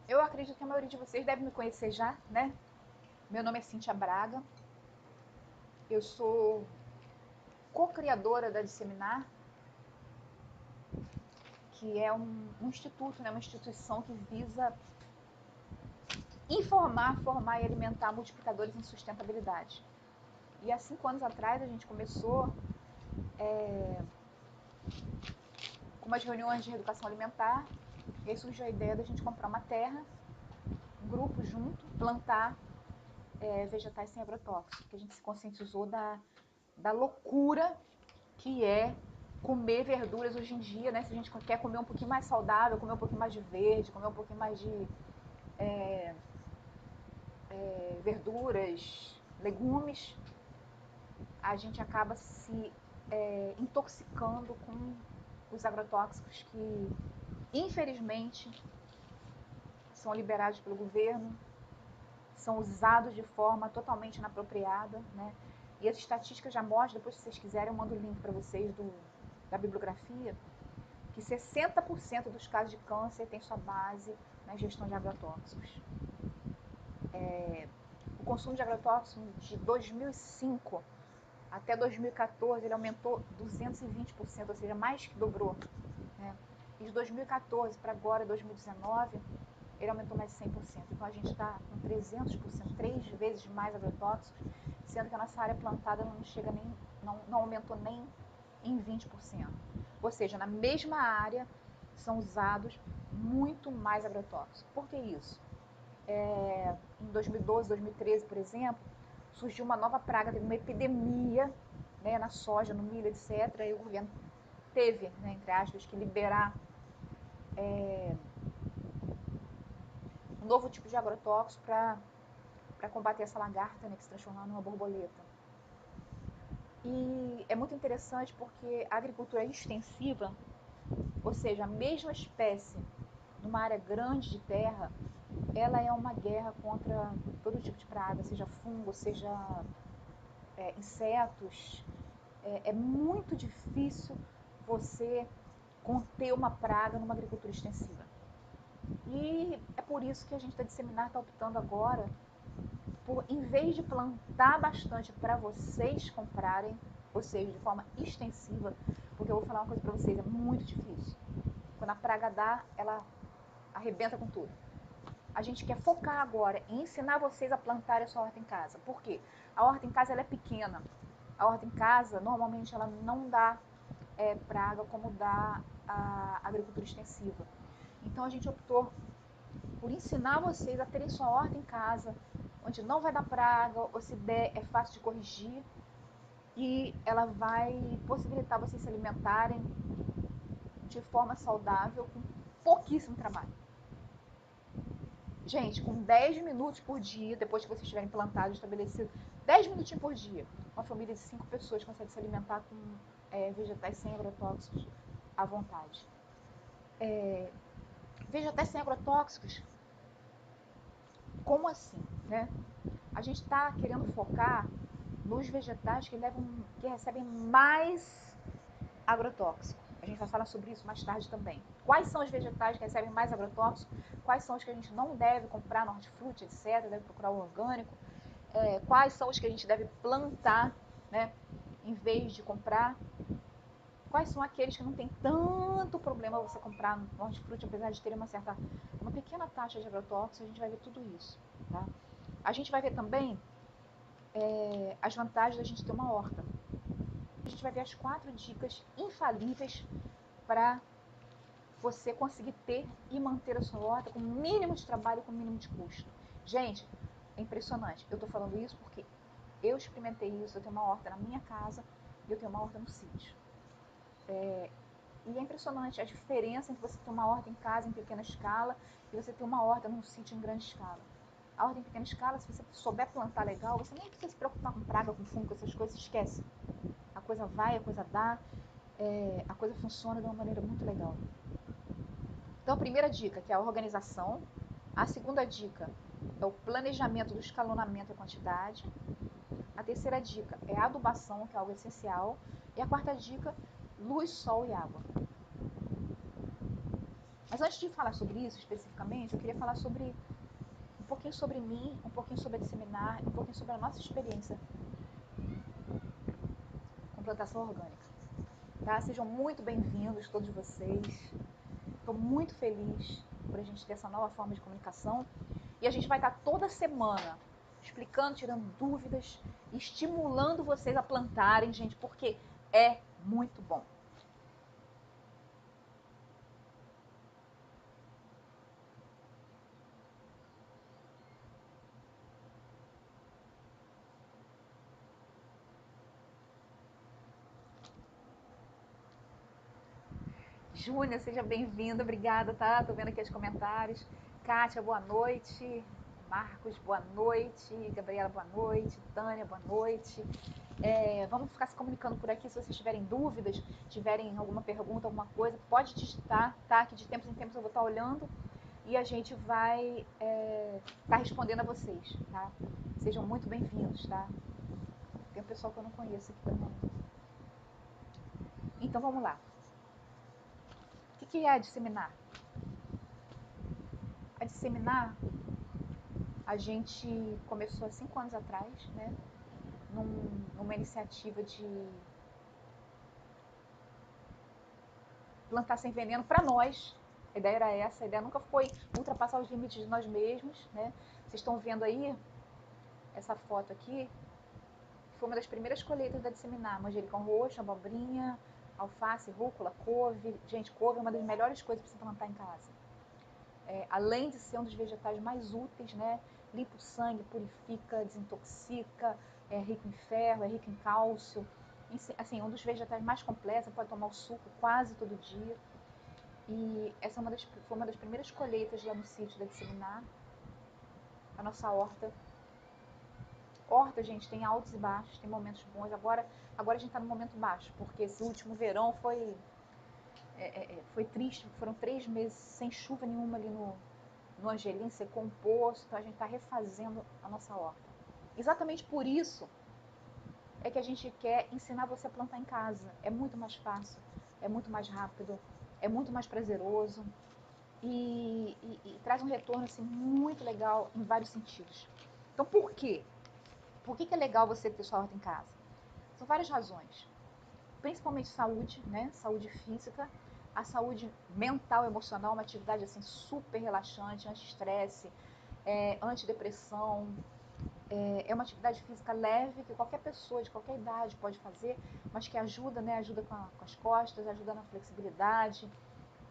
Eu acredito que a maioria de vocês deve me conhecer já, né? Meu nome é Cíntia Braga, eu sou co-criadora da Disseminar, que é um instituto, né? Uma instituição que visa informar, formar e alimentar multiplicadores em sustentabilidade. E há 5 anos atrás a gente começou com umas reuniões de reeducação alimentar, e aí surgiu a ideia da gente comprar uma terra, um grupo junto, plantar vegetais sem agrotóxicos, porque a gente se conscientizou da loucura que é comer verduras hoje em dia, né? Se a gente quer comer um pouquinho mais saudável, comer um pouquinho mais de verde, comer um pouquinho mais de verduras, legumes, a gente acaba se intoxicando com os agrotóxicos que, infelizmente, são liberados pelo governo, são usados de forma totalmente inapropriada, né? E as estatísticas já mostram, depois se vocês quiserem eu mando o link para vocês da bibliografia, que 60% dos casos de câncer tem sua base na ingestão de agrotóxicos. O consumo de agrotóxicos de 2005 até 2014 ele aumentou 220%, ou seja, mais que dobrou, né? E de 2014 para agora, 2019, ele aumentou mais de 100%. Então a gente está com 300%, 3 vezes mais agrotóxicos, sendo que a nossa área plantada não chega nem, não aumentou nem em 20%. Ou seja, na mesma área são usados muito mais agrotóxicos. Por que isso? Em 2012, 2013, por exemplo, surgiu uma nova praga, teve uma epidemia, né, na soja, no milho, etc. E o governo teve, né, entre aspas, que liberar um novo tipo de agrotóxico para combater essa lagarta, né, que se transformou numa borboleta. E é muito interessante porque a agricultura extensiva, ou seja, a mesma espécie numa área grande de terra, ela é uma guerra contra todo tipo de praga, seja fungo, seja insetos. É muito difícil você conter uma praga numa agricultura extensiva. E é por isso que a gente da Disseminar está optando agora por, em vez de plantar bastante para vocês comprarem, ou seja, de forma extensiva, porque eu vou falar uma coisa para vocês, é muito difícil. Quando a praga dá, ela arrebenta com tudo. A gente quer focar agora em ensinar vocês a plantar a sua horta em casa. Por quê? A horta em casa ela é pequena. A horta em casa, normalmente, ela não dá praga como dá a agricultura extensiva. Então, a gente optou por ensinar vocês a terem sua horta em casa, onde não vai dar praga, ou se der, é fácil de corrigir, e ela vai possibilitar vocês se alimentarem de forma saudável, com pouquíssimo trabalho. Gente, com 10 minutos por dia, depois que vocês tiverem plantado, estabelecido, 10 minutinhos por dia, uma família de 5 pessoas consegue se alimentar com vegetais sem agrotóxicos à vontade. Vegetais sem agrotóxicos, como assim, né? A gente está querendo focar nos vegetais que recebem mais agrotóxico. A gente vai falar sobre isso mais tarde também. Quais são os vegetais que recebem mais agrotóxico? Quais são os que a gente não deve comprar no hortifruti, etc. Deve procurar o orgânico. Quais são os que a gente deve plantar, né, em vez de comprar? Quais são aqueles que não tem tanto problema você comprar no hortifruti, apesar de ter uma pequena taxa de agrotóxico? A gente vai ver tudo isso, tá? A gente vai ver também as vantagens da gente ter uma horta. A gente vai ver as 4 dicas infalíveis para você conseguir ter e manter a sua horta com o mínimo de trabalho, com o mínimo de custo. Gente, é impressionante. Eu estou falando isso porque eu experimentei isso. Eu tenho uma horta na minha casa e eu tenho uma horta no sítio. E é impressionante a diferença entre você ter uma horta em casa em pequena escala e você ter uma horta num sítio em grande escala. A horta em pequena escala, se você souber plantar legal, você nem precisa se preocupar com praga, com fungo, com essas coisas, esquece. A coisa vai, a coisa dá, a coisa funciona de uma maneira muito legal. Então, a primeira dica, que é a organização. A segunda dica é o planejamento do escalonamento e a quantidade. A terceira dica é a adubação, que é algo essencial. E a quarta dica, luz, sol e água. Mas antes de falar sobre isso especificamente, eu queria falar sobre um pouquinho sobre mim, um pouquinho sobre a Disseminar, um pouquinho sobre a nossa experiência com plantação orgânica. Tá? Sejam muito bem-vindos todos vocês. Estou muito feliz por a gente ter essa nova forma de comunicação. E a gente vai estar toda semana explicando, tirando dúvidas, estimulando vocês a plantarem, gente, porque é muito bom. Júnia, seja bem-vinda, obrigada, tá? Tô vendo aqui os comentários. Kátia, boa noite. Marcos, boa noite. Gabriela, boa noite. Tânia, boa noite. Vamos ficar se comunicando por aqui. Se vocês tiverem dúvidas, tiverem alguma pergunta, alguma coisa, pode digitar, tá? Que de tempos em tempos eu vou estar olhando e a gente vai estar respondendo a vocês, tá? Sejam muito bem-vindos, tá? Tem um pessoal que eu não conheço aqui também. Então vamos lá. O que é a disseminar? A disseminar, a gente começou há 5 anos atrás, né? Numa iniciativa de plantar sem veneno para nós. A ideia era essa, a ideia nunca foi ultrapassar os limites de nós mesmos, né? Vocês estão vendo aí essa foto aqui, foi uma das primeiras colheitas da Disseminar, manjericão roxo, abobrinha, alface, rúcula, couve. Gente, couve é uma das melhores coisas para você plantar em casa. Além de ser um dos vegetais mais úteis, né? Limpa o sangue, purifica, desintoxica, é rico em ferro, é rico em cálcio. Assim, um dos vegetais mais completos, você pode tomar o suco quase todo dia. E essa foi uma das primeiras colheitas lá no sítio da Disseminar, a nossa horta. Horta, gente, tem altos e baixos, tem momentos bons. Agora a gente está no momento baixo, porque esse último verão foi triste. Foram 3 meses sem chuva nenhuma ali no Angelim, secou um poço, então a gente está refazendo a nossa horta. Exatamente por isso é que a gente quer ensinar você a plantar em casa. É muito mais fácil, é muito mais rápido, é muito mais prazeroso e traz um retorno assim, muito legal em vários sentidos. Então por quê? Por que é legal você ter sua horta em casa? São várias razões. Principalmente saúde, né? Saúde física, a saúde mental e emocional, uma atividade assim super relaxante, anti-estresse, antidepressão. É uma atividade física leve que qualquer pessoa de qualquer idade pode fazer, mas que ajuda, né? Ajuda com as costas, ajuda na flexibilidade.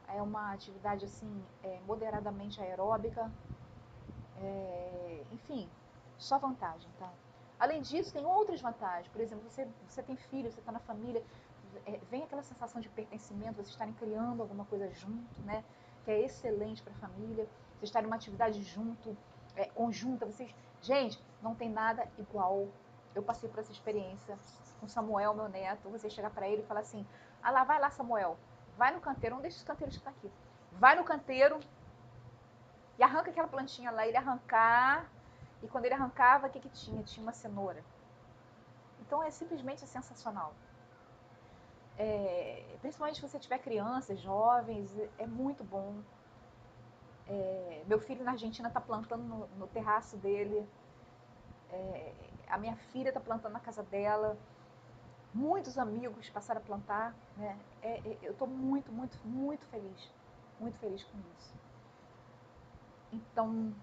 É uma atividade assim moderadamente aeróbica. Enfim, só vantagem, tá? Além disso, tem outras vantagens. Por exemplo, você tem filho, você está na família, vem aquela sensação de pertencimento, vocês estarem criando alguma coisa junto, né? Que é excelente para a família. Vocês estarem numa atividade conjunta. Gente, não tem nada igual. Eu passei por essa experiência com Samuel, meu neto. Você chegar para ele e falar assim: ah lá, vai lá, Samuel. Vai no canteiro, não deixa os canteiros que estão aqui. Vai no canteiro e arranca aquela plantinha lá. Ele arrancar. E quando ele arrancava, o que tinha? Tinha uma cenoura. Então é simplesmente sensacional. Principalmente se você tiver crianças, jovens, é muito bom. Meu filho na Argentina está plantando no terraço dele. A minha filha está plantando na casa dela. Muitos amigos passaram a plantar. Né? Eu estou muito, muito, muito feliz. Muito feliz com isso. Então,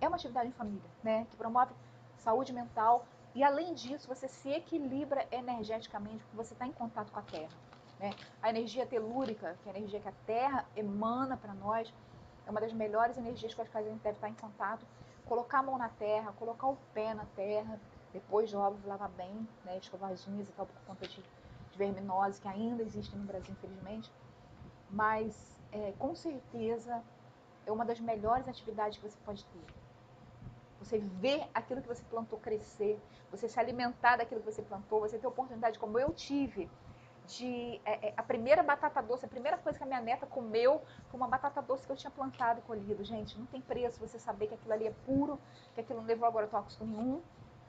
é uma atividade em família, né? Que promove saúde mental. E além disso, você se equilibra energeticamente, porque você está em contato com a Terra. Né? A energia telúrica, que é a energia que a Terra emana para nós, é uma das melhores energias com as quais a gente deve estar em contato. Colocar a mão na terra, colocar o pé na terra, depois, óbvio, lavar bem, né? Escovar as unhas e tal, por conta de verminose que ainda existem no Brasil, infelizmente. Mas, com certeza, é uma das melhores atividades que você pode ter. Você vê aquilo que você plantou crescer, você se alimentar daquilo que você plantou, você ter oportunidade, como eu tive, a primeira batata doce, a primeira coisa que a minha neta comeu foi uma batata doce que eu tinha plantado e colhido. Gente, não tem preço você saber que aquilo ali é puro, que aquilo não levou agrotóxico nenhum.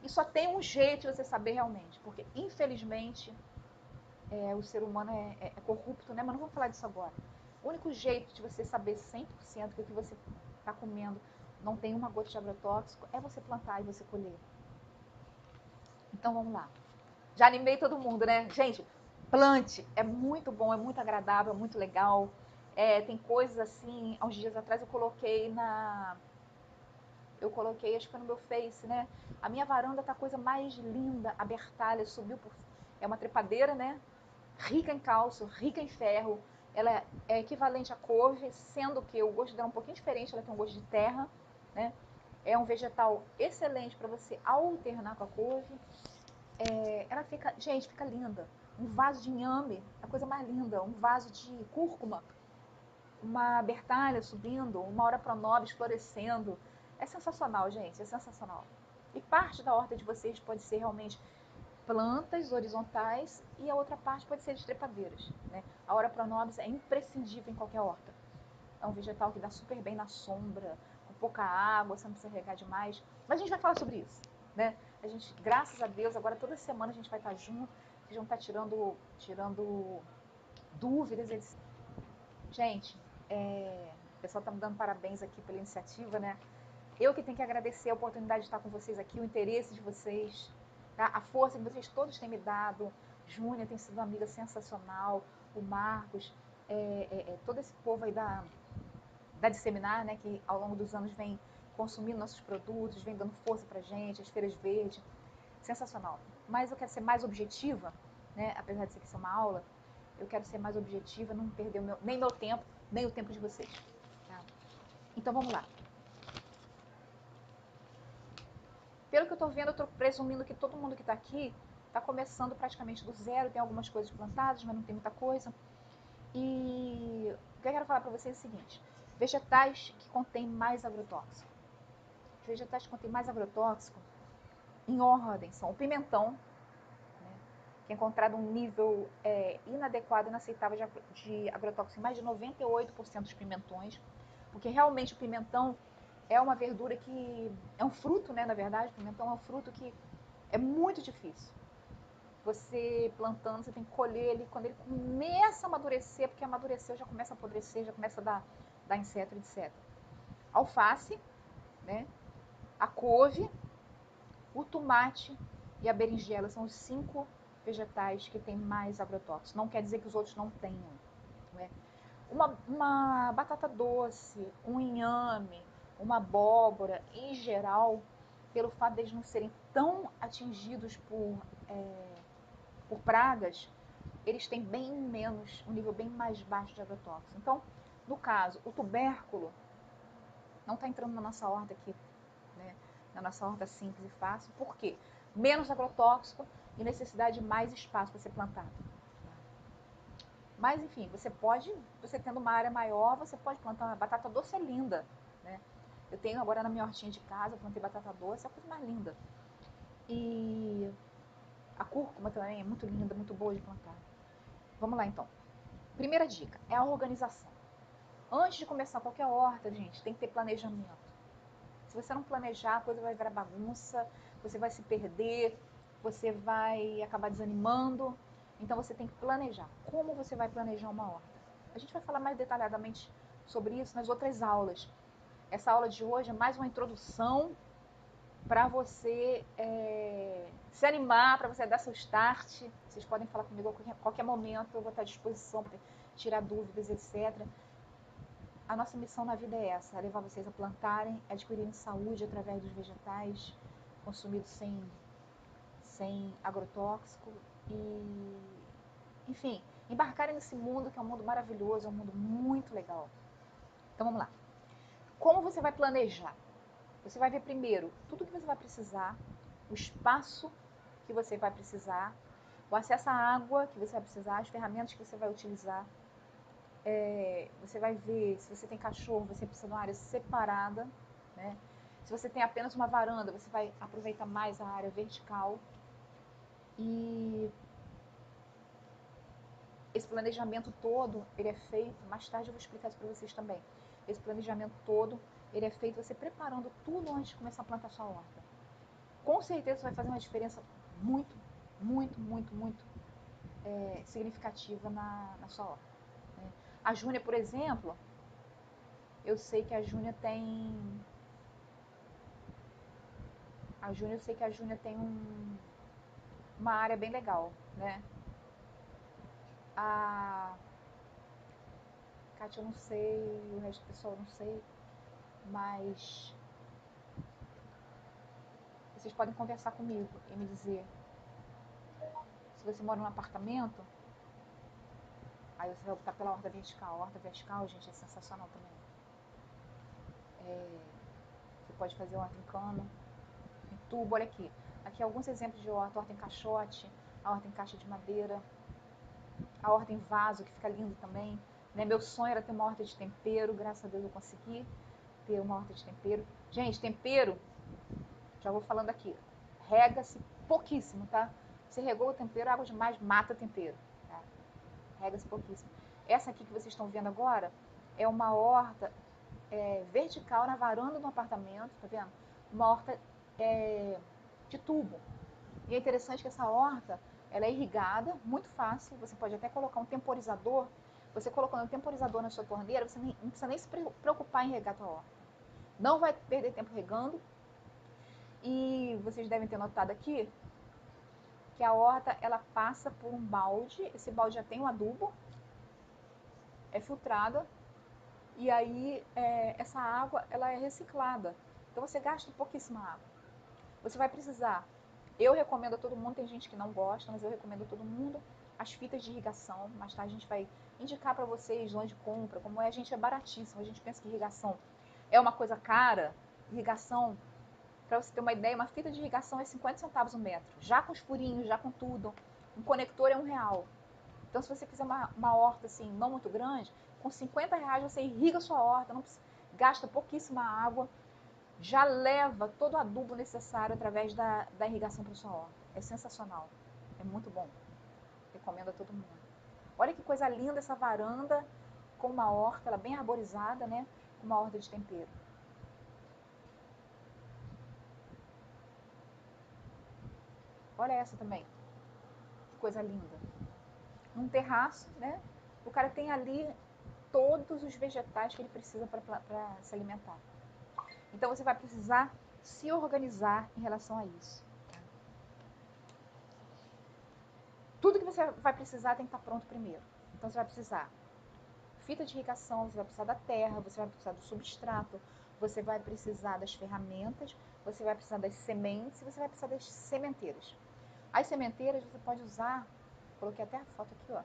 E só tem um jeito de você saber realmente, porque infelizmente o ser humano é corrupto, né? Mas não vamos falar disso agora. O único jeito de você saber 100% que o que você está comendo não tem uma gota de agrotóxico é você plantar e você colher. Então vamos lá. Já animei todo mundo, né? Gente, plante. É muito bom, é muito agradável, é muito legal. Tem coisas assim, há uns dias atrás eu coloquei, acho que foi no meu Face, né? A minha varanda tá a coisa mais linda, a Bertalha subiu por... É uma trepadeira, né? Rica em cálcio, rica em ferro. Ela é equivalente à couve, sendo que o gosto dela é um pouquinho diferente, ela tem um gosto de terra, né? É um vegetal excelente para você alternar com a couve. Ela fica, gente, fica linda. Um vaso de inhame, a coisa mais linda. Um vaso de cúrcuma, uma bertalha subindo, uma hora pronobis florescendo. É sensacional, gente, é sensacional. E parte da horta de vocês pode ser realmente plantas horizontais e a outra parte pode ser de trepadeiras, né? A hora pronobis é imprescindível em qualquer horta. É um vegetal que dá super bem na sombra, com pouca água, você não precisa regar demais. Mas a gente vai falar sobre isso, né? A gente, graças a Deus, agora toda semana a gente vai estar junto, vocês vão estar tirando dúvidas, etc. Gente, o pessoal está me dando parabéns aqui pela iniciativa, né? Eu que tenho que agradecer a oportunidade de estar com vocês aqui, o interesse de vocês, tá? A força que vocês todos têm me dado. Júnia tem sido uma amiga sensacional, o Marcos, todo esse povo aí da Disseminar, né, que ao longo dos anos vem consumindo nossos produtos, vem dando força pra gente, as feiras verdes, sensacional. Mas eu quero ser mais objetiva, né, apesar de ser uma aula, eu quero ser mais objetiva, não perder nem meu tempo, nem o tempo de vocês. Tá? Então vamos lá. Pelo que eu estou vendo, eu estou presumindo que todo mundo que está aqui está começando praticamente do zero, tem algumas coisas plantadas, mas não tem muita coisa. E o que eu quero falar para vocês é o seguinte: vegetais que contêm mais agrotóxico. Os vegetais que contêm mais agrotóxico, em ordem, são o pimentão, né, que é encontrado um nível inadequado, inaceitável de agrotóxico em mais de 98% dos pimentões, porque realmente o pimentão é uma verdura que é um fruto, né, na verdade, o pimentão é um fruto que é muito difícil. Você plantando, você tem que colher ele quando ele começa a amadurecer, porque amadureceu já começa a apodrecer, já começa a dar inseto, etc. Alface, né? A couve, o tomate e a berinjela são os 5 vegetais que têm mais agrotóxicos. Não quer dizer que os outros não tenham. Não é? Uma batata doce, um inhame, uma abóbora, em geral, pelo fato de eles não serem tão atingidos por pragas, eles têm bem menos, um nível bem mais baixo de agrotóxico. Então, no caso, o tubérculo não está entrando na nossa horta aqui, né? Na nossa horta simples e fácil. Por quê? Menos agrotóxico e necessidade de mais espaço para ser plantado. Mas, enfim, você tendo uma área maior, você pode plantar uma batata doce, é linda, né? Eu tenho agora na minha hortinha de casa, eu plantei batata doce, é a coisa mais linda. E a cúrcuma também é muito linda, muito boa de plantar. Vamos lá, então. Primeira dica é a organização. Antes de começar qualquer horta, gente, tem que ter planejamento. Se você não planejar, a coisa vai virar bagunça, você vai se perder, você vai acabar desanimando. Então você tem que planejar. Como você vai planejar uma horta? A gente vai falar mais detalhadamente sobre isso nas outras aulas. Essa aula de hoje é mais uma introdução para você se animar, para você dar seu start. Vocês podem falar comigo a qualquer momento, eu vou estar à disposição para tirar dúvidas, etc. A nossa missão na vida é essa, é levar vocês a plantarem, adquirirem saúde através dos vegetais, consumidos sem agrotóxico e, enfim, embarcarem nesse mundo que é um mundo maravilhoso, é um mundo muito legal. Então vamos lá. Como você vai planejar? Você vai ver primeiro tudo que você vai precisar, o espaço que você vai precisar, o acesso à água que você vai precisar, as ferramentas que você vai utilizar. Você vai ver, se você tem cachorro, você precisa de uma área separada, né? Se você tem apenas uma varanda, você vai aproveitar mais a área vertical. E esse planejamento todo, ele é feito, mais tarde eu vou explicar isso para vocês também. Esse planejamento todo, ele é feito você preparando tudo antes de começar a plantar sua horta. Com certeza isso vai fazer uma diferença muito, muito, muito, muito significativa na sua horta. Né? A Júnia, por exemplo, eu sei que a Júnia tem... eu sei que a Júnia tem uma área bem legal, né? A Kátia eu não sei, o resto do pessoal eu não sei, mas vocês podem conversar comigo e me dizer se você mora num apartamento, aí você vai optar pela horta vertical. A horta vertical, gente, é sensacional também. Você pode fazer horta em cano, em tubo, olha aqui. Aqui alguns exemplos de horta: horta em caixote, a horta em caixa de madeira, a horta em vaso, que fica lindo também. Né? Meu sonho era ter uma horta de tempero, graças a Deus eu consegui ter uma horta de tempero. Gente, tempero, já vou falando aqui, rega-se pouquíssimo, tá? Você regou o tempero, água demais mata tempero, tá? Rega-se pouquíssimo. Essa aqui que vocês estão vendo agora é uma horta vertical na varanda do apartamento, tá vendo? Uma horta de tubo. E é interessante que essa horta, ela é irrigada, muito fácil, você pode até colocar um temporizador. Você colocando um temporizador na sua torneira, você não precisa nem se preocupar em regar a sua horta. Não vai perder tempo regando. E vocês devem ter notado aqui que a horta, ela passa por um balde. Esse balde já tem um adubo, é filtrada, e aí essa água, ela é reciclada. Então você gasta pouquíssima água. Você vai precisar, eu recomendo a todo mundo, tem gente que não gosta, mas eu recomendo a todo mundo as fitas de irrigação. Mais tarde a gente vai indicar para vocês onde compra, como é, a gente é baratíssimo. A gente pensa que irrigação é uma coisa cara. Irrigação, para você ter uma ideia, uma fita de irrigação é 50 centavos o metro, já com os furinhos, já com tudo. Um conector é R$1. Então, se você quiser uma horta assim, não muito grande, com R$50 você irriga a sua horta, não precisa, gasta pouquíssima água, já leva todo o adubo necessário através da irrigação para sua horta. É sensacional, é muito bom. Recomendo a todo mundo. Olha que coisa linda essa varanda com uma horta, ela bem arborizada, né? Com uma horta de tempero. Olha essa também, que coisa linda. Num terraço, né? O cara tem ali todos os vegetais que ele precisa para se alimentar. Então você vai precisar se organizar em relação a isso. Tudo que você vai precisar tem que estar pronto primeiro. Então você vai precisar fita de irrigação, você vai precisar da terra, você vai precisar do substrato, você vai precisar das ferramentas, você vai precisar das sementes e você vai precisar das sementeiras. As sementeiras você pode usar, coloquei até a foto aqui, ó.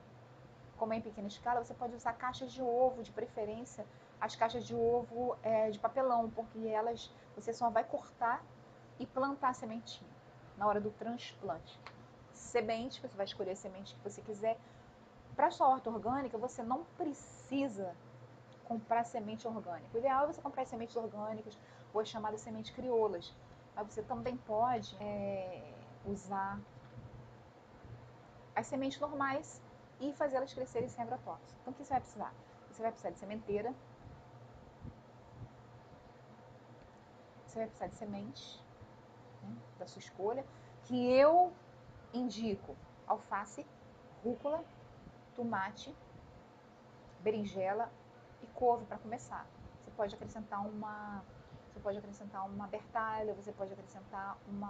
Como é em pequena escala, você pode usar caixas de ovo, de preferência, as caixas de ovo de papelão, porque elas você só vai cortar e plantar a sementinha na hora do transplante. Semente, você vai escolher a semente que você quiser. Para a sua horta orgânica, você não precisa comprar semente orgânica. O ideal é você comprar sementes orgânicas ou as chamadas sementes crioulas. Mas você também pode usar as sementes normais e fazê-las crescerem sem agrotóxico. Então, o que você vai precisar? Você vai precisar de sementeira, você vai precisar de semente, né, da sua escolha, que eu indico alface, rúcula, tomate, berinjela e couve para começar. Você pode acrescentar uma bertalha, você pode acrescentar um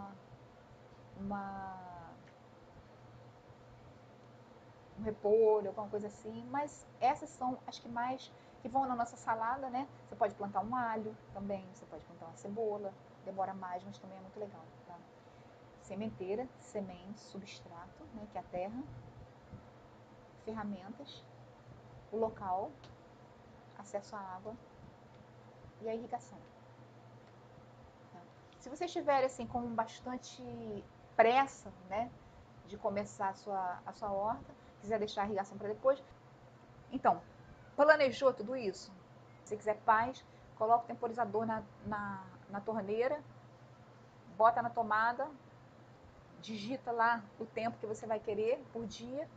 repolho, alguma coisa assim, mas essas são as que mais que vão na nossa salada, né? Você pode plantar um alho também, você pode plantar uma cebola, demora mais, mas também é muito legal, tá? Sementeira, semente, substrato, né, que é a terra, ferramentas, o local, acesso à água e a irrigação. Tá? Se você estiver assim com bastante pressa, né, de começar a sua horta, quiser deixar a irrigação para depois, então, planejou tudo isso? Se você quiser paz, coloca o temporizador na torneira, bota na tomada, digita lá o tempo que você vai querer por dia,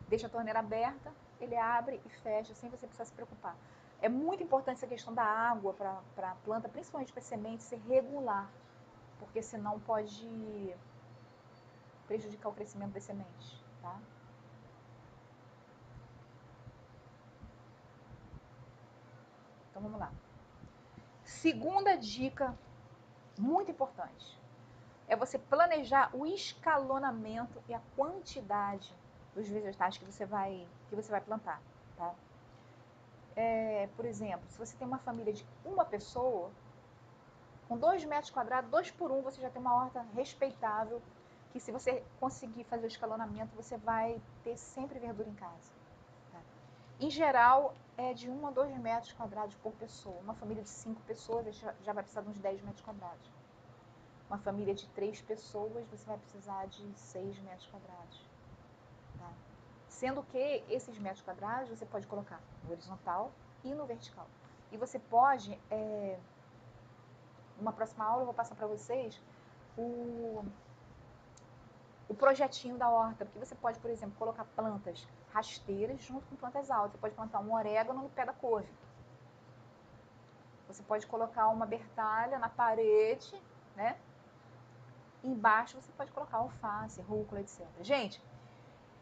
deixa a torneira aberta, ele abre e fecha sem você precisar se preocupar. É muito importante essa questão da água para a planta, principalmente para a semente, ser regular, porque senão pode prejudicar o crescimento das sementes, tá? Então vamos lá. Segunda dica, muito importante, é você planejar o escalonamento e a quantidade dos vegetais que você vai plantar, tá? Por exemplo, se você tem uma família de uma pessoa, com 2 metros quadrados, 2 por 1, você já tem uma horta respeitável, que se você conseguir fazer o escalonamento, você vai ter sempre verdura em casa. Tá? Em geral, é de 1 a 2 metros quadrados por pessoa. Uma família de 5 pessoas já vai precisar de uns 10 metros quadrados. Uma família de 3 pessoas, você vai precisar de 6 metros quadrados. Tá? Sendo que esses metros quadrados você pode colocar no horizontal e no vertical. E você pode, numa próxima aula eu vou passar para vocês o projetinho da horta, porque você pode, por exemplo, colocar plantas rasteiras junto com plantas altas. Você pode plantar um orégano no pé da couve. Você pode colocar uma bertalha na parede, né? Embaixo você pode colocar alface, rúcula, etc. Gente,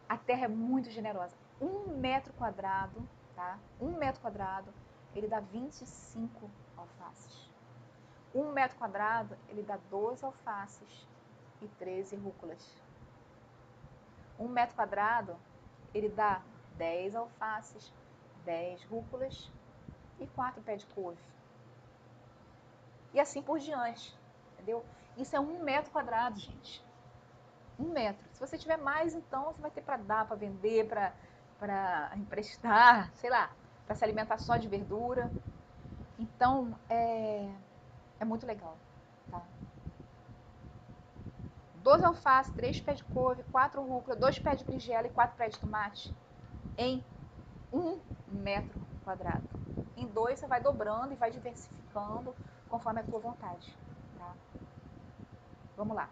a terra é muito generosa. 1 metro quadrado, tá? 1 metro quadrado, ele dá 25 alfaces. 1 metro quadrado, ele dá 12 alfaces e 13 rúculas. 1 metro quadrado, ele dá 10 alfaces, 10 rúculas e 4 pés de couve. E assim por diante, entendeu? Isso é 1 metro quadrado, gente. 1 metro. Se você tiver mais, então você vai ter para dar, para vender, para emprestar, sei lá, para se alimentar só de verdura. Então, é muito legal, tá? 12 alfaces, 3 pés de couve, 4 rúcula, 2 pés de berinjela e 4 pés de tomate em 1 metro quadrado. Em 2 você vai dobrando e vai diversificando conforme a tua vontade, tá? Vamos lá.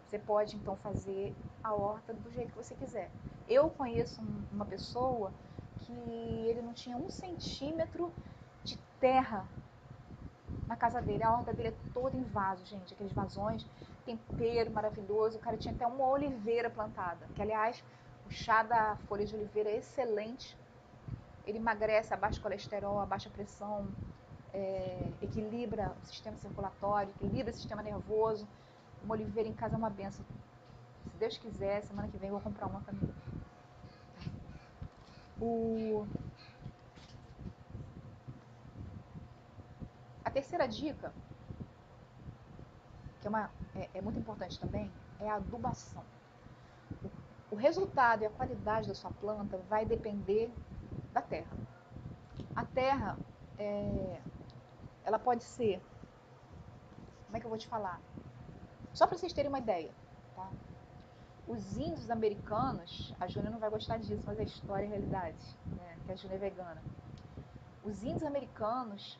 Você pode, então, fazer a horta do jeito que você quiser. Eu conheço uma pessoa que ele não tinha 1 centímetro de terra na casa dele. A horta dele é toda em vaso, gente. Aqueles vasões, tempero maravilhoso. O cara tinha até uma oliveira plantada. Que, aliás, o chá da folha de oliveira é excelente. Ele emagrece, abaixa o colesterol, abaixa a pressão, equilibra o sistema circulatório, equilibra o sistema nervoso. Uma oliveira em casa é uma benção. Se Deus quiser, semana que vem eu vou comprar uma pra mim. A terceira dica, que é muito importante também, é a adubação. O resultado e a qualidade da sua planta vai depender da terra. A terra, ela pode ser, como é que eu vou te falar? Só para vocês terem uma ideia, tá? Os índios americanos, a Júlia não vai gostar disso, mas é história e realidade, né? Que a Júlia é vegana. Os índios americanos,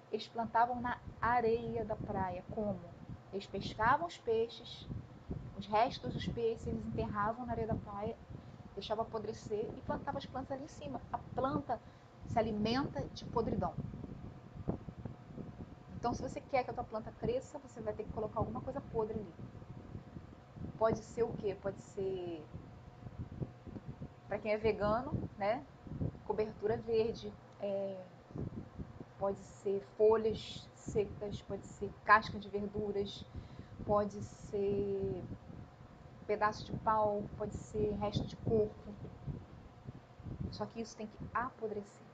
eles plantavam na areia da praia. Como? Eles pescavam os peixes, os restos dos peixes eles enterravam na areia da praia, deixavam apodrecer e plantavam as plantas ali em cima. A planta se alimenta de podridão. Então, se você quer que a tua planta cresça, você vai ter que colocar alguma coisa podre ali. Pode ser o quê? Pode ser, para quem é vegano, né? Cobertura verde, pode ser folhas secas, pode ser casca de verduras, pode ser pedaço de pau, pode ser resto de corpo. Só que isso tem que apodrecer.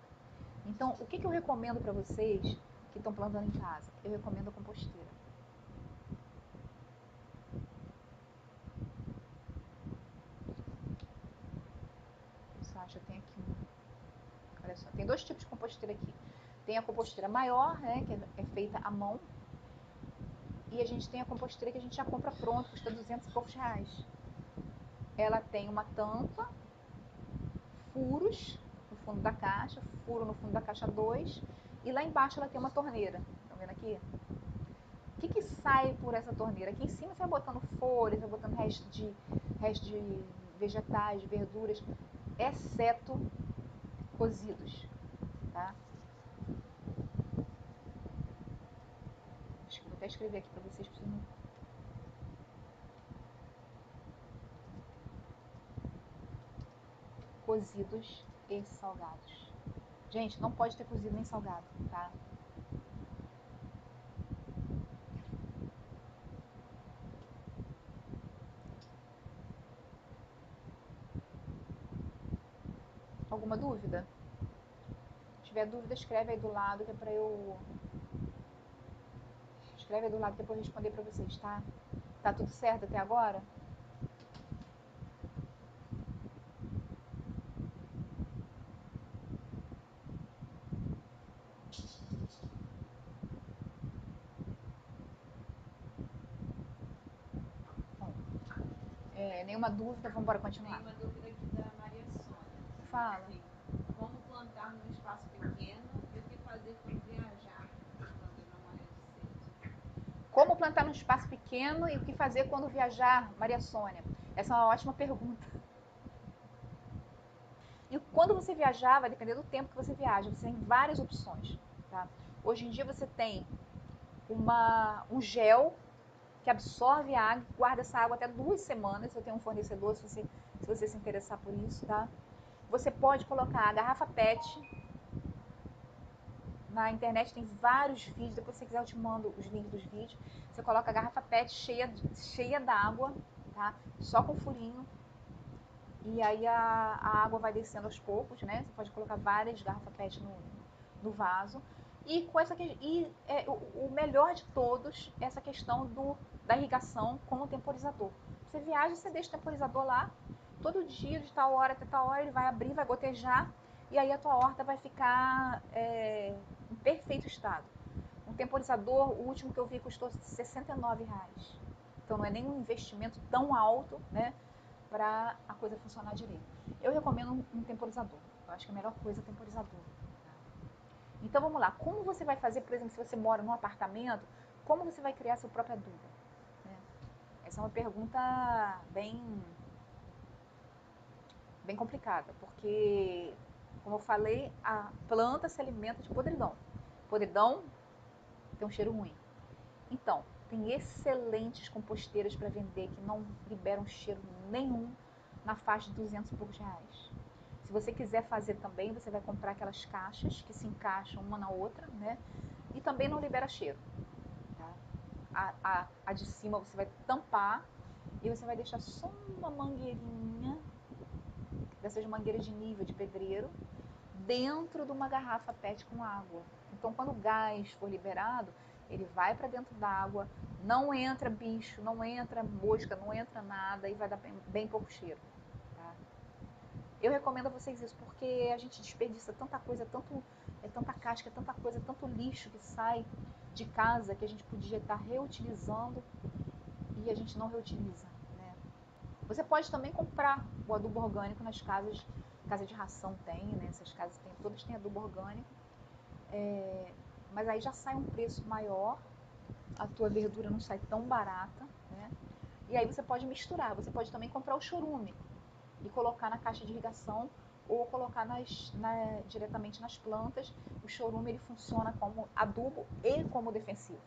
Então, o que eu recomendo para vocês que estão plantando em casa? Eu recomendo a composteira. Você acha? Tem aqui olha só, tem 2 tipos de composteira aqui. Tem a composteira maior, né, que é feita à mão. E a gente tem a composteira que a gente já compra pronto, custa 200 e poucos reais. Ela tem uma tampa, furos no fundo da caixa, furo no fundo da caixa 2, e lá embaixo ela tem uma torneira. Estão vendo aqui? O que sai por essa torneira? Aqui em cima você vai botando folhas, vai botando resto de vegetais, de verduras, exceto cozidos, tá? Acho que vou até escrever aqui para vocês não... Cozidos e salgados. Gente, não pode ter cozido nem salgado, tá? Alguma dúvida? Se tiver dúvida, escreve aí do lado que é pra eu. Escreve aí do lado que é pra eu responder pra vocês, tá? Tá tudo certo até agora? Bom, nenhuma dúvida, vamos embora continuar. Tem uma dúvida aqui da Maria Sônia. Fala. Assim, como plantar num espaço pequeno e o que fazer quando viajar, quando não morrer de sede? Como plantar num espaço pequeno e o que fazer quando viajar, Maria Sônia? Essa é uma ótima pergunta. E quando você viajar, vai depender do tempo que você viaja. Você tem várias opções. Tá? Hoje em dia você tem um gel que absorve a água, guarda essa água até 2 semanas. Eu tenho um fornecedor se você se interessar por isso, tá? Você pode colocar a garrafa PET. Na internet tem vários vídeos, depois se você quiser eu te mando os links dos vídeos. Você coloca a garrafa PET cheia d'água, tá? Só com furinho. E aí a água vai descendo aos poucos, né? Você pode colocar várias garrafas PET no vaso. E com essa o melhor de todos é essa questão da irrigação com o temporizador. Você viaja, você deixa o temporizador lá, todo dia, de tal hora até tal hora, ele vai abrir, vai gotejar, e aí a tua horta vai ficar em perfeito estado. Um temporizador, o último que eu vi, custou R$ 69. Então não é nem um investimento tão alto, né? Para a coisa funcionar direito. Eu recomendo um temporizador. Eu acho que a melhor coisa é o temporizador. Então vamos lá. Como você vai fazer, por exemplo, se você mora num apartamento, como você vai criar seu próprio adubo? Né? Essa é uma pergunta bem complicada, porque, como eu falei, a planta se alimenta de podridão. Podridão tem um cheiro ruim. Então, tem excelentes composteiras para vender que não liberam cheiro nenhum na faixa de 200 e poucos reais. Se você quiser fazer também, você vai comprar aquelas caixas que se encaixam uma na outra, né? E também não libera cheiro. Tá? A de cima você vai tampar e você vai deixar só uma mangueirinha, dessas mangueiras de nível de pedreiro, dentro de uma garrafa PET com água. Então, quando o gás for liberado, ele vai para dentro da água, não entra bicho, não entra mosca, não entra nada e vai dar bem pouco cheiro. Tá? Eu recomendo a vocês isso porque a gente desperdiça tanta coisa, tanta casca, tanta coisa, tanto lixo que sai de casa que a gente podia estar reutilizando e a gente não reutiliza. Né? Você pode também comprar o adubo orgânico nas casas, casa de ração tem, né? Essas casas tem, todas têm adubo orgânico, mas aí já sai um preço maior, a tua verdura não sai tão barata, né? E aí você pode misturar, você pode também comprar o chorume e colocar na caixa de irrigação ou colocar diretamente nas plantas. O chorume ele funciona como adubo e como defensivo.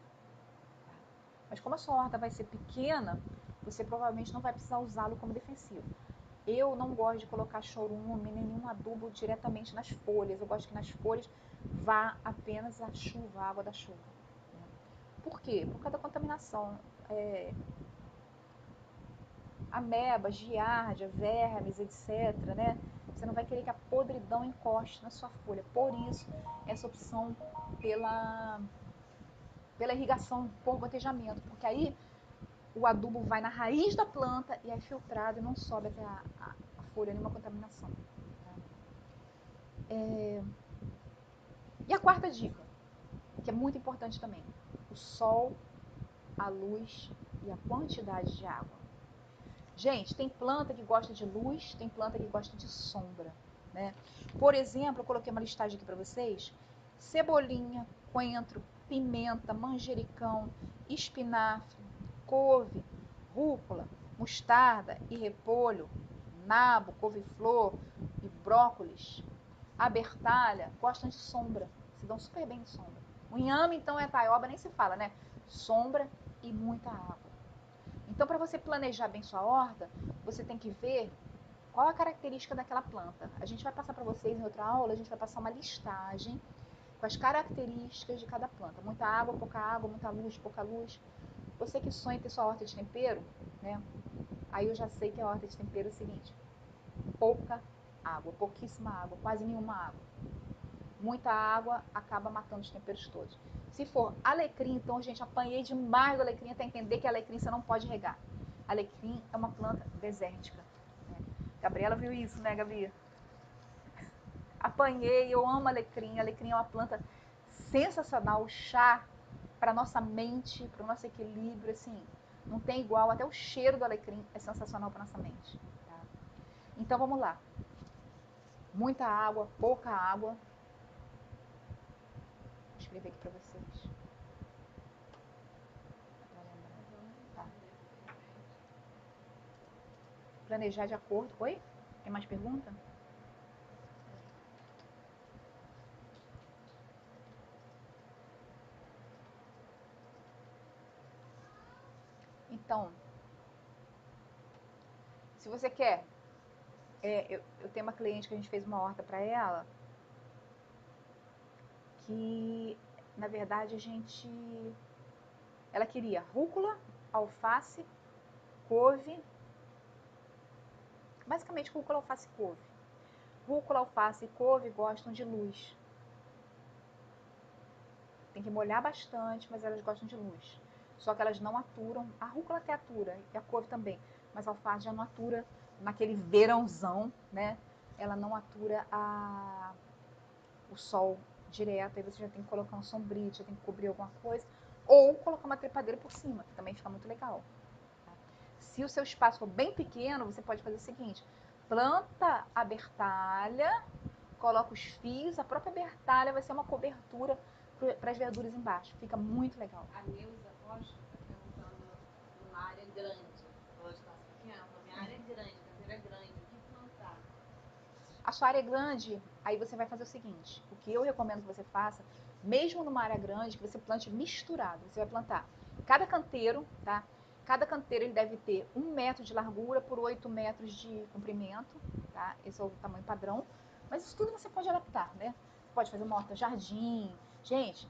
Mas como a sua horta vai ser pequena, você provavelmente não vai precisar usá-lo como defensivo. Eu não gosto de colocar chorume, nenhum adubo diretamente nas folhas. Eu gosto que nas folhas vá apenas a chuva, a água da chuva. Né? Por quê? Por causa da contaminação. Amebas, giardia, vermes, etc. Né? Você não vai querer que a podridão encoste na sua folha. Por isso, essa opção pela, pela irrigação por gotejamento. Porque aí o adubo vai na raiz da planta e é filtrado e não sobe até a folha, nenhuma contaminação. Tá? E a quarta dica, que é muito importante também: o sol, a luz e a quantidade de água. Gente, tem planta que gosta de luz, tem planta que gosta de sombra. Né? Por exemplo, eu coloquei uma listagem aqui para vocês: cebolinha, coentro, pimenta, manjericão, espinafre, couve, rúcula, mostarda e repolho, nabo, couve-flor e brócolis. A bertalha gostam de sombra, se dão super bem de sombra. O inhame, então, é taioba, nem se fala, né? Sombra e muita água. Então, para você planejar bem sua horta, você tem que ver Qual a característica daquela planta? A gente vai passar para vocês em outra aula, a gente vai passar uma listagem com as características de cada planta. Muita água, muita luz, pouca luz. Você que sonha em ter sua horta de tempero, né? Aí eu já sei que a horta de tempero é o seguinte: pouca água, pouquíssima água, quase nenhuma água. Muita água acaba matando os temperos todos. Se for alecrim, então, gente, apanhei demais do alecrim até entender que alecrim você não pode regar. Alecrim é uma planta desértica. Né? Gabriela viu isso, né, Gabi? Apanhei, eu amo alecrim. Alecrim é uma planta sensacional, chá para nossa mente, para o nosso equilíbrio, assim, não tem igual. Até o cheiro do alecrim é sensacional para nossa mente. Tá? Então vamos lá. Muita água, pouca água. Vou escrever aqui para vocês. Tá. Planejar de acordo. Oi? Tem mais pergunta? Então, se você quer, eu tenho uma cliente que a gente fez uma horta para ela, que na verdade ela queria rúcula, alface, couve, basicamente rúcula, alface e couve. Rúcula, alface e couve gostam de luz. Tem que molhar bastante, mas elas gostam de luz. Só que elas não aturam. A rúcula até atura, e a couve também. Mas a alface já não atura naquele verãozão, né? Ela não atura o sol direto. Aí você já tem que colocar um sombrio, já tem que cobrir alguma coisa. Ou colocar uma trepadeira por cima, que também fica muito legal. Se o seu espaço for bem pequeno, você pode fazer o seguinte: planta a bertalha, coloca os fios, a própria bertalha vai ser uma cobertura para as verduras embaixo. Fica muito legal. A Neuza Rocha está perguntando de uma área grande. Falou de espaço pequeno, falou, minha área é grande, caseira é grande, o que plantar? A sua área é grande, aí você vai fazer o seguinte: o que eu recomendo que você faça, mesmo numa área grande, que você plante misturado. Você vai plantar cada canteiro, tá? Cada canteiro ele deve ter 1 metro de largura por 8 metros de comprimento, tá? Esse é o tamanho padrão. Mas isso tudo você pode adaptar, né? Você pode fazer uma horta-jardim. Gente,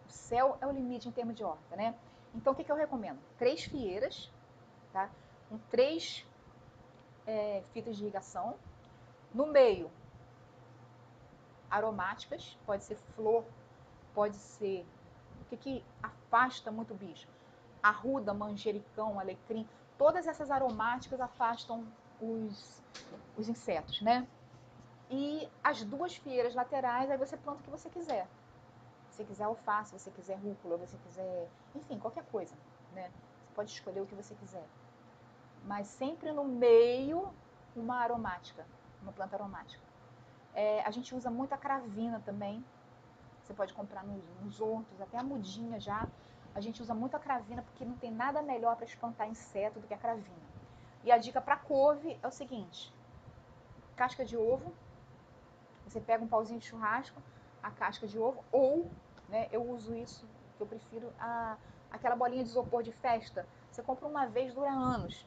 o céu é o limite em termos de horta, né? Então, o que eu recomendo? 3 fieiras, tá? Com 3 fitas de irrigação. No meio, aromáticas, pode ser flor, pode ser... O que afasta muito o bicho? Arruda, manjericão, alecrim, todas essas aromáticas afastam os insetos, né? E as 2 fieiras laterais, aí você planta o que você quiser. Se você quiser alface, se você quiser rúcula, se você quiser... Enfim, qualquer coisa, né? Você pode escolher o que você quiser. Mas sempre no meio, uma aromática, uma planta aromática. A gente usa muito a cravina também. Você pode comprar nos hortos, até a mudinha já. A gente usa muito a cravina porque não tem nada melhor para espantar inseto do que a cravina. E a dica para couve é o seguinte: casca de ovo. Você pega um pauzinho de churrasco, a casca de ovo, ou, né, eu uso isso, que eu prefiro, aquela bolinha de isopor de festa. Você compra uma vez, dura anos.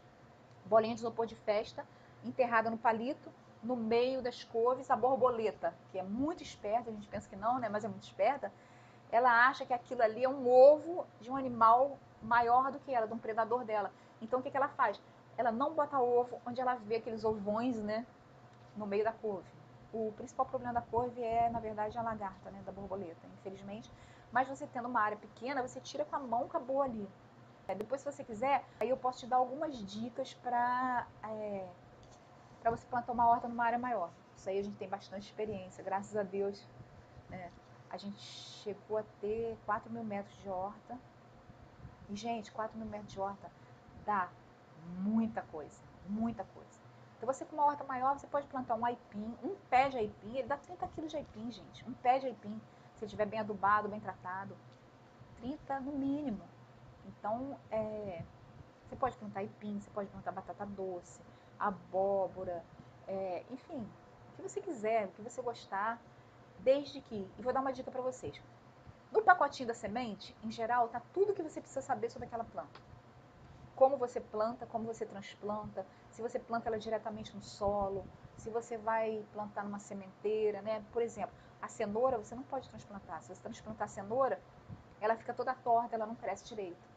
Bolinha de isopor de festa, enterrada no palito, no meio das couves, a borboleta, que é muito esperta, a gente pensa que não, né, mas é muito esperta. Ela acha que aquilo ali é um ovo de um animal maior do que ela, de um predador dela. Então, o que ela faz? Ela não bota ovo onde ela vê aqueles ovões, né, no meio da couve. O principal problema da couve é, na verdade, a lagarta, né, da borboleta, infelizmente. Mas você tendo uma área pequena, você tira com a mão, acabou ali. Depois, se você quiser, aí eu posso te dar algumas dicas para você plantar uma horta numa área maior. Isso aí a gente tem bastante experiência, graças a Deus. Né? A gente chegou a ter 4.000 metros de horta. E, gente, 4.000 metros de horta dá muita coisa, muita coisa. Então, você com uma horta maior, você pode plantar um aipim, um pé de aipim, ele dá 30 quilos de aipim, gente. Um pé de aipim, se estiver bem adubado, bem tratado, 30 no mínimo. Então, você pode plantar aipim, você pode plantar batata doce, abóbora, enfim, o que você quiser, o que você gostar, desde que... E vou dar uma dica para vocês. No pacotinho da semente, em geral, tá tudo que você precisa saber sobre aquela planta. como você planta, como você transplanta, se você planta ela diretamente no solo, se você vai plantar numa sementeira, né? Por exemplo, a cenoura você não pode transplantar. Se você transplantar a cenoura, ela fica toda torta, ela não cresce direito.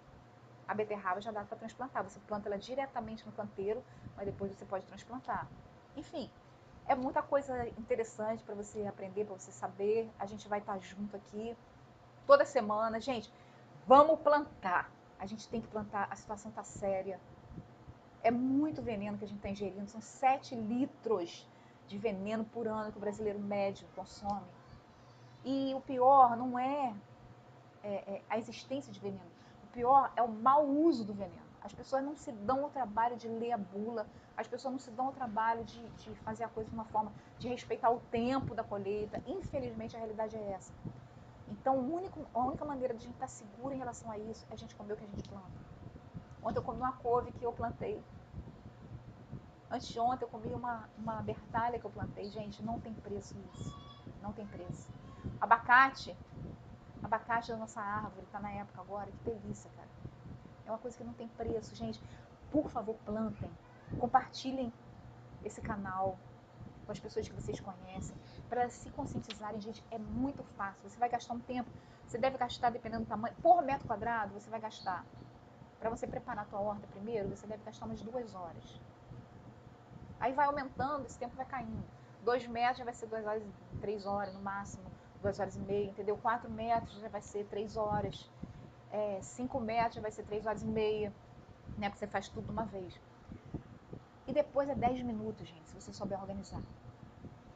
A beterraba já dá para transplantar. Você planta ela diretamente no canteiro, mas depois você pode transplantar. Enfim, é muita coisa interessante para você aprender, para você saber. A gente vai estar junto aqui toda semana. Gente, vamos plantar. A gente tem que plantar, a situação está séria. É muito veneno que a gente está ingerindo. São 7 litros de veneno por ano que o brasileiro médio consome. E o pior não é a existência de veneno. O pior é o mau uso do veneno. As pessoas não se dão o trabalho de ler a bula, as pessoas não se dão o trabalho de fazer a coisa de uma forma, de respeitar o tempo da colheita. Infelizmente, a realidade é essa. Então, a única maneira de a gente estar seguro em relação a isso é a gente comer o que a gente planta. Ontem eu comi uma couve que eu plantei. Antes de ontem eu comi uma bertalha que eu plantei. Gente, não tem preço isso. Não tem preço. Abacate da nossa árvore, tá na época agora, que delícia, cara. É uma coisa que não tem preço, gente. Por favor, plantem. Compartilhem esse canal com as pessoas que vocês conhecem, para se conscientizarem, gente, é muito fácil. Você vai gastar um tempo, você deve gastar, dependendo do tamanho, por metro quadrado, você vai gastar. Para você preparar a tua horta primeiro, você deve gastar umas 2 horas. Aí vai aumentando, esse tempo vai caindo. 2 metros já vai ser 2 horas, 3 horas no máximo, 2 horas e meia, entendeu? 4 metros já vai ser 3 horas. 5 metros já vai ser 3 horas e meia, né? Porque você faz tudo de uma vez. E depois é 10 minutos, gente, se você souber organizar.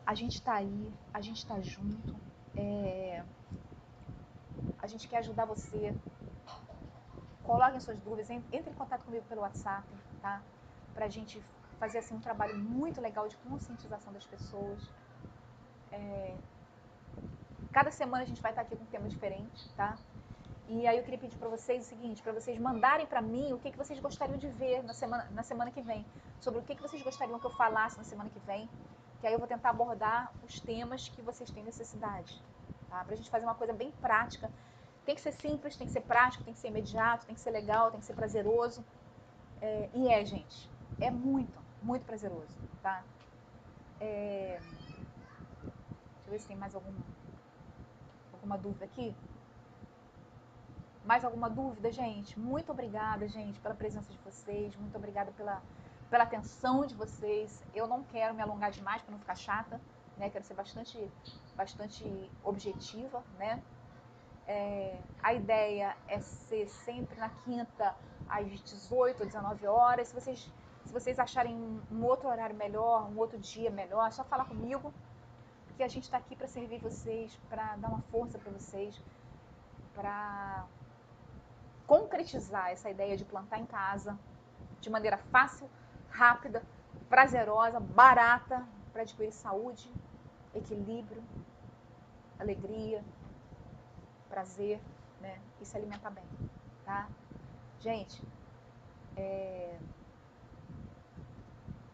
A gente tá aí, a gente tá junto. A gente quer ajudar você. Coloquem suas dúvidas, entre em contato comigo pelo WhatsApp, tá? Pra gente fazer assim um trabalho muito legal de conscientização das pessoas. Cada semana a gente vai estar aqui com um tema diferente, tá? E aí eu queria pedir para vocês o seguinte, para vocês mandarem para mim o que vocês gostariam de ver na semana que vem, sobre o que vocês gostariam que eu falasse na semana que vem, que aí eu vou tentar abordar os temas que vocês têm necessidade, tá? Pra gente fazer uma coisa bem prática. Tem que ser simples, tem que ser prático, tem que ser imediato, tem que ser legal, tem que ser prazeroso. Gente, é muito, muito prazeroso, tá? Deixa eu ver se tem mais alguma dúvida aqui. Mais alguma dúvida, gente? Muito obrigada, gente, pela presença de vocês. Muito obrigada pela atenção de vocês. Eu não quero me alongar demais para não ficar chata, né? Quero ser bastante objetiva, né? A ideia é ser sempre na quinta às 18 ou 19 horas. Se vocês acharem um outro horário melhor, um outro dia melhor, é só falar comigo, porque a gente está aqui para servir vocês, para dar uma força para vocês, para concretizar essa ideia de plantar em casa de maneira fácil, rápida, prazerosa, barata, para adquirir saúde, equilíbrio, alegria, prazer, né? E se alimentar bem, tá? Gente,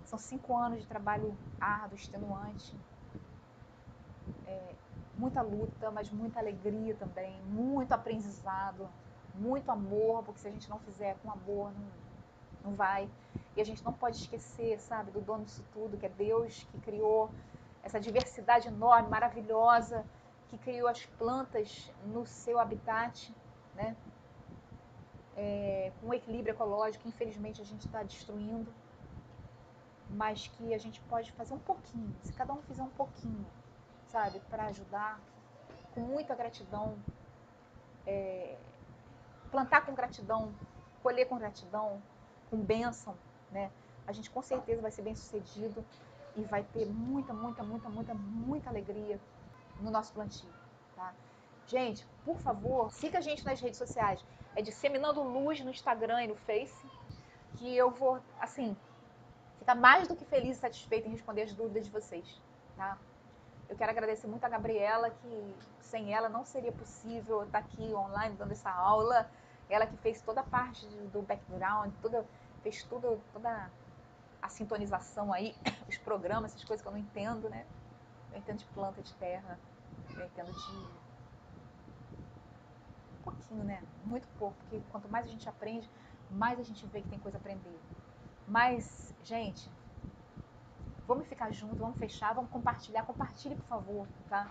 são 5 anos de trabalho árduo, extenuante, muita luta, mas muita alegria também, muito aprendizado, muito amor, porque se a gente não fizer com amor, não vai. E a gente não pode esquecer, sabe, do dono disso tudo, que é Deus, que criou essa diversidade enorme, maravilhosa, que criou as plantas no seu habitat, né? Com um equilíbrio ecológico, que infelizmente a gente está destruindo, mas que a gente pode fazer um pouquinho, se cada um fizer um pouquinho, sabe, para ajudar, com muita gratidão, plantar com gratidão, colher com gratidão, com bênção, né? A gente com certeza vai ser bem sucedido e vai ter muita alegria no nosso plantio, tá? Gente, por favor, siga a gente nas redes sociais. É Disseminando Luz no Instagram e no Face, que eu vou, assim, ficar mais do que feliz e satisfeita em responder as dúvidas de vocês, tá? Eu quero agradecer muito a Gabriela, que sem ela não seria possível estar aqui online dando essa aula. Ela que fez toda a parte do background, fez toda a sintonização aí, os programas, essas coisas que eu não entendo, né? Eu entendo de planta, de terra, eu entendo de um pouquinho, né? Muito pouco, porque quanto mais a gente aprende, mais a gente vê que tem coisa a aprender. Mas, gente, vamos ficar juntos, vamos fechar, vamos compartilhar. Compartilhe, por favor, tá?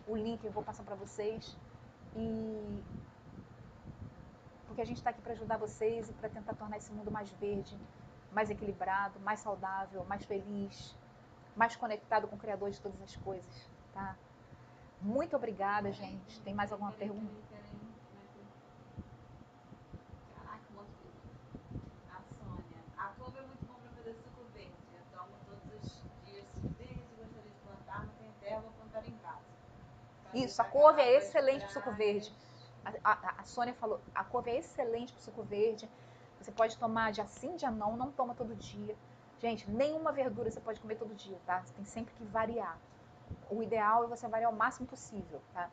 O link eu vou passar para vocês. E porque a gente está aqui para ajudar vocês e para tentar tornar esse mundo mais verde, mais equilibrado, mais saudável, mais feliz, mais conectado com o Criador de todas as coisas, tá? Muito obrigada, gente. Tem mais alguma pergunta? Caraca, um monte de A Sônia. A couve é muito bom para fazer suco verde. Eu tomo todos os dias suco verde, gostaria de plantar, não tem terra, vou plantar em casa. Isso, a couve é excelente para o suco verde. A Sônia falou, a couve é excelente para o suco verde. Você pode tomar dia sim, dia não toma todo dia. Gente, nenhuma verdura você pode comer todo dia, tá? Você tem sempre que variar. O ideal é você variar o máximo possível, tá?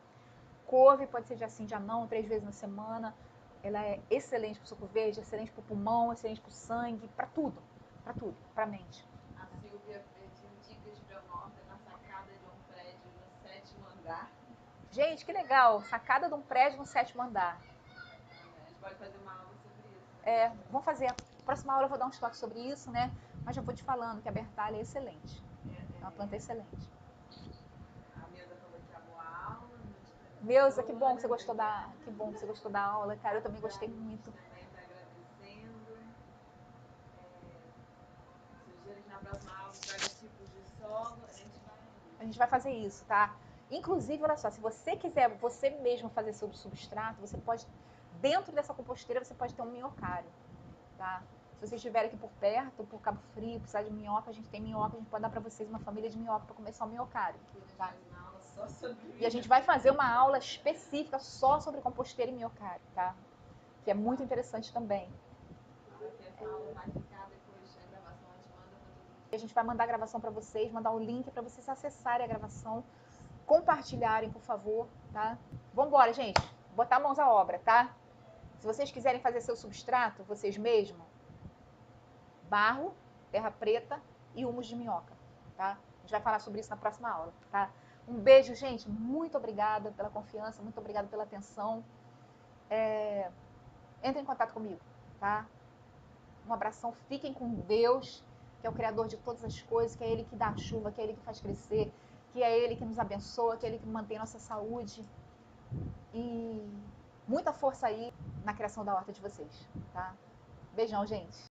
Couve pode ser dia sim, dia não, 3 vezes na semana. Ela é excelente para o suco verde, excelente para o pulmão, excelente para o sangue, para tudo, para a mente. A Silvia pediu dicas para uma horta na sacada de um prédio no 7º andar. Gente, que legal! Sacada de um prédio no 7º andar. A gente pode fazer uma aula sobre isso. Vamos fazer. A próxima aula eu vou dar um toque sobre isso, né? Mas já vou te falando que a Bertalha é excelente. É uma planta excelente. A Neuza falou que amou a aula. Neuza, que bom que você gostou da aula, cara. Eu também gostei muito. Também está agradecendo. Sugiro que na próxima aula traga tipos de solo. A gente vai fazer isso, tá? Inclusive, olha só, se você quiser você mesmo fazer seu substrato, você pode, dentro dessa composteira, você pode ter um minhocário, tá? Se vocês estiverem aqui por perto, por Cabo Frio, precisar de minhoca, a gente tem minhoca, a gente pode dar para vocês uma família de minhoca para começar o minhocário, tá? E a gente vai fazer uma aula específica só sobre composteira e minhocário, tá? Que é muito interessante também. Essa aula vai ficar depois, a gravação a gente manda para todo mundo. A gente vai mandar a gravação para vocês, mandar o link para vocês acessarem a gravação, compartilharem, por favor, tá? Vambora, gente. Botar mãos à obra, tá? Se vocês quiserem fazer seu substrato, vocês mesmos, barro, terra preta e humus de minhoca, tá? A gente vai falar sobre isso na próxima aula, tá? Um beijo, gente. Muito obrigada pela confiança, muito obrigada pela atenção. Entre em contato comigo, tá? Um abração. Fiquem com Deus, que é o Criador de todas as coisas, que é Ele que dá a chuva, que é Ele que faz crescer, que é Ele que nos abençoa, que é Ele que mantém nossa saúde. E muita força aí na criação da horta de vocês, tá? Beijão, gente.